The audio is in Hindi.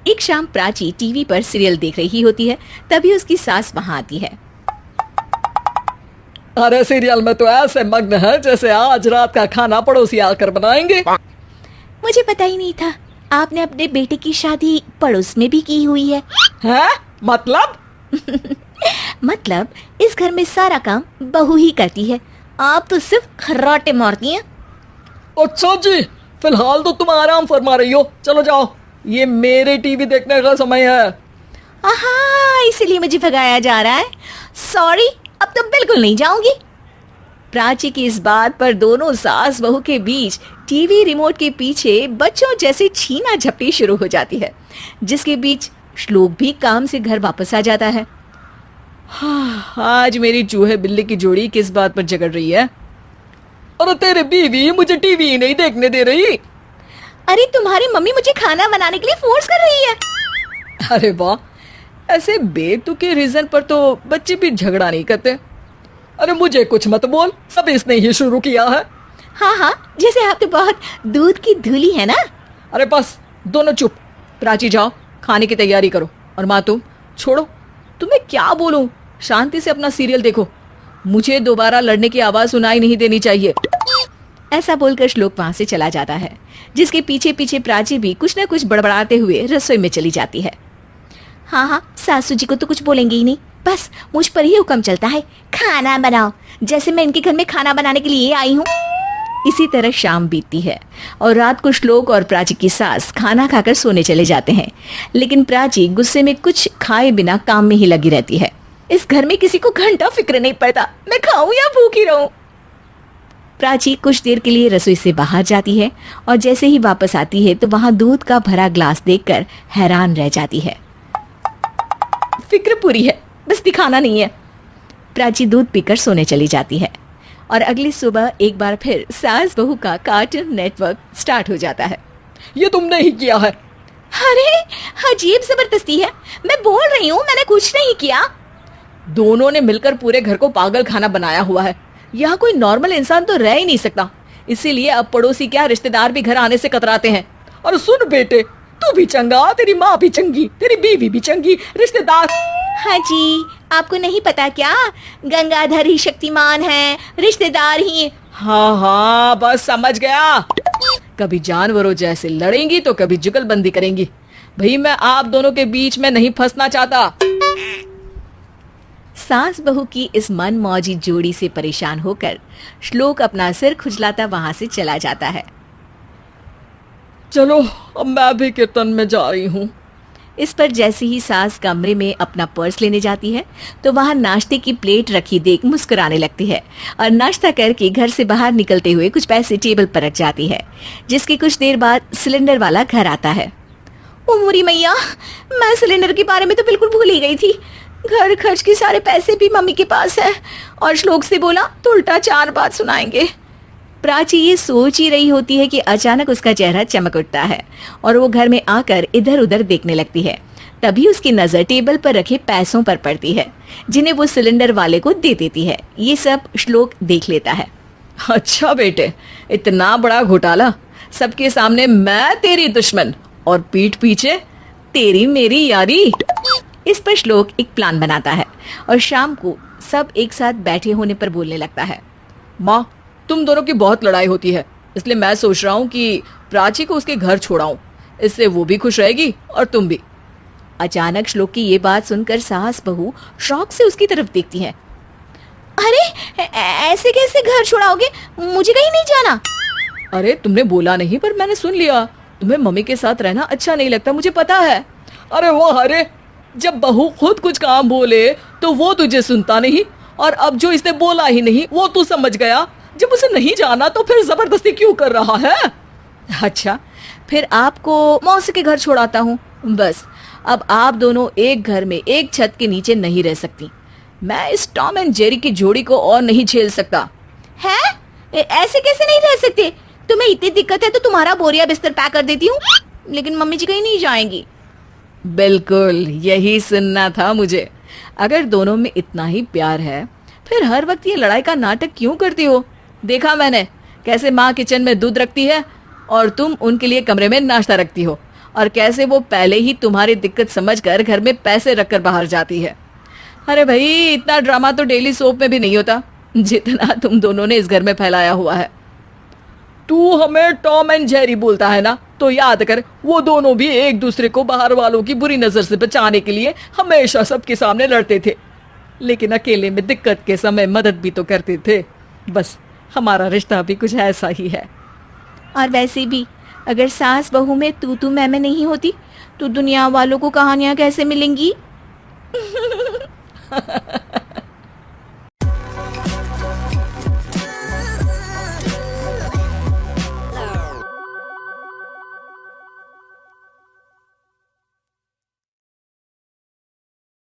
एक शाम प्राची टीवी पर सीरियल देख रही होती है, तभी उसकी सास वहाँ आती है। अरे सीरियल में तो ऐसे मग्न है जैसे आज रात का खाना पड़ोसी आकर बनाएंगे। मुझे पता ही नहीं था आपने अपने बेटे की शादी पड़ोस में भी की हुई है। हैं? मतलब? मतलब इस घर में सारा काम बहू ही करती है, आप तो सिर्फ खर्राटे मारती हैं। अच्छा जी, फिलहाल तो तुम आराम फरमा रही हो, चलो जाओ, ये मेरे टीवी देखने का समय है। आहा, इसीलिए मुझे भगाया जा रहा है। सॉरी, अब तो बिल्कुल नहीं जाऊंगी। प्राची की इस बात पर दोनों सास बहू के बीच टीवी रिमोट के पीछे बच्चों जैसे छीना झपटी शुरू हो जाती है, जिसके बीच श्लोक भी काम से घर वापस आ जाता है। हाँ, आज मेरी चूहे बिल्ली की जोड़ी किस बात पर झगड़ रही है? अरे तेरी बीवी मुझे टीवी ही नहीं देखने दे रही। अरे तुम्हारी मम्मी मुझे खाना बनाने के लिए फोर्स कर रही है। अरे वाह, ऐसे बेतुके रीजन पर तो बच्चे भी झगड़ा नहीं करते। अरे मुझे कुछ मत बोल, सब इसने ही शुरू किया है। हाँ हाँ, जैसे आप तो बहुत दूध की धूली है ना। अरे बस दोनों चुप। प्राची जाओ, खाने की तैयारी करो। और माँ तुम छोड़ो, तुम्हें क्या बोलूं, शांति से अपना सीरियल देखो, मुझे दोबारा लड़ने की आवाज सुनाई नहीं देनी चाहिए। ऐसा बोलकर श्लोक वहां से चला जाता है, जिसके पीछे पीछे प्राची भी कुछ न कुछ बड़बड़ाते हुए रसोई में चली जाती है। हाँ हाँ, सासू जी को तो कुछ बोलेंगे ही नहीं, बस मुझ पर ही हुक्म चलता है, खाना बनाओ, जैसे मैं इनके घर में खाना बनाने के लिए आई हूँ। इसी तरह शाम बीतती है और रात को श्लोक और प्राची की सास खाना खाकर सोने चले जाते हैं, लेकिन प्राची गुस्से में कुछ खाए बिना काम में ही लगी रहती है। इस घर में किसी को घंटा फिक्र नहीं पड़ता, मैं खाऊं या भूखी रहूं। प्राची कुछ देर के लिए रसोई से बाहर जाती है और जैसे ही वापस आती है तो वहां दूध का भरा ग्लास देखकर हैरान रह जाती है। फिक्र पूरी है, बस दिखाना नहीं है। प्राची दूध पीकर सोने चली जाती है और अगली सुबह एक बार फिर सास बहू का कार्टून नेटवर्क स्टार्ट हो जाता है। ये तुमने ही किया है। अरे अजीब जबरदस्ती है, मैं बोल रही हूँ मैंने कुछ नहीं किया। दोनों ने मिलकर पूरे घर को पागल खाना बनाया हुआ है। यहाँ कोई नॉर्मल इंसान तो रह ही नहीं सकता, इसीलिए अब पड़ोसी क्या रिश्तेदार भी घर आने से कतराते हैं। और सुन बेटे, तू भी चंगा, तेरी माँ भी चंगी, तेरी बीवी भी चंगी, रिश्तेदार। हाँ जी, आपको नहीं पता क्या, गंगाधर ही शक्तिमान है, रिश्तेदार ही। हाँ हाँ, बस समझ गया। कभी जानवरों जैसे लड़ेंगी तो कभी जुगलबंदी करेंगी। भाई मैं आप दोनों के बीच में नहीं फंसना चाहता। सास बहू की इस मन मौजी जोड़ी से परेशान होकर श्लोक अपना सिर खुजलाता वहां से चला जाता है। चलो अब मैं भी कीर्तन में जा रही हूँ। इस पर जैसे ही सास कमरे में अपना पर्स लेने जाती है तो वहां नाश्ते की प्लेट रखी देख मुस्कुराने लगती है और नाश्ता करके घर से बाहर निकलते हुए कुछ पैसे टेबल पर रख जाती है, जिसके कुछ देर बाद सिलेंडर वाला घर आता है। ओ मोरी मैया, मैं सिलेंडर के बारे में तो बिल्कुल भूल ही गई थी। घर खर्च के सारे पैसे भी मम्मी के पास है और श्लोक से बोला तो उल्टा 4 बात सुनाएंगे। प्राची ये सोच ही रही होती है कि अचानक उसका चेहरा चमक उठता है और वो घर में आकर इधर उधर देखने लगती है। तभी उसकी नजर टेबल पर रखे पैसों पर पड़ती है, जिन्हें वो सिलेंडर वाले को दे देती है। ये सब श्लोक देख लेता है। अच्छा बेटे, इतना बड़ा घोटाला, सबके सामने मैं तेरी दुश्मन और पीठ पीछे तेरी मेरी यारी। इस पर श्लोक एक प्लान बनाता है और शाम को सब एक साथ बैठे होने पर बोलने लगता है। माँ, तुम दोनों की बहुत लड़ाई होती है, इसलिए मैं सोच रहा हूँ कि प्राची को उसके घर छोड़ाऊं, इससे वो भी खुश रहेगी और तुम भी। अचानक श्लोक की ये बात सुनकर सास बहू शौक से उसकी तरफ देखती है। अरे ऐसे कैसे घर छोड़ाओगे, मुझे कहीं नहीं जाना। अरे तुमने बोला नहीं पर मैंने सुन लिया, तुम्हें मम्मी के साथ रहना अच्छा नहीं लगता, मुझे पता है। अरे वो अरे, जब बहू खुद कुछ काम बोले तो वो तुझे सुनता नहीं, और अब जो इसने बोला ही नहीं वो तू समझ गया। जब उसे नहीं जाना तो फिर जबरदस्ती क्यों कर रहा है? अच्छा, फिर आपको मौसी के घर छोड़ाता हूँ। बस अब आप दोनों एक घर में एक छत के नीचे नहीं रह सकती। मैं इस टॉम एंड जेरी की जोड़ी को और नहीं झेल सकता। है? ऐसे कैसे नहीं रह सकते? तुम्हें इतनी दिक्कत है तो तुम्हारा बोरिया बिस्तर पैक कर देती हूँ, लेकिन मम्मी जी कहीं नहीं जाएंगी। बिल्कुल यही सुनना था मुझे। अगर दोनों में इतना ही प्यार है फिर हर वक्त ये लड़ाई का नाटक क्यों करती हो? देखा मैंने कैसे माँ किचन में दूध रखती है और तुम उनके लिए कमरे में नाश्ता रखती हो, और कैसे वो पहले ही तुम्हारी दिक्कत समझकर घर में पैसे रखकर बाहर जाती है। अरे भाई, इतना ड्रामा तो डेली सोप में भी नहीं होता जितना तुम दोनों ने इस घर में फैलाया हुआ है। तू हमें टॉम एंड जेरी बोलता है ना, तो याद कर वो दोनों भी एक दूसरे को बाहर वालों की बुरी नजर से बचाने के लिए हमेशा सबके सामने लड़ते थे, लेकिन अकेले में दिक्कत के समय मदद भी तो करते थे। बस हमारा रिश्ता भी कुछ ऐसा ही है। और वैसे भी अगर सास बहू में तू मैं नहीं होती तो दुनिया वालों को कहानियां कैसे मिलेंगी?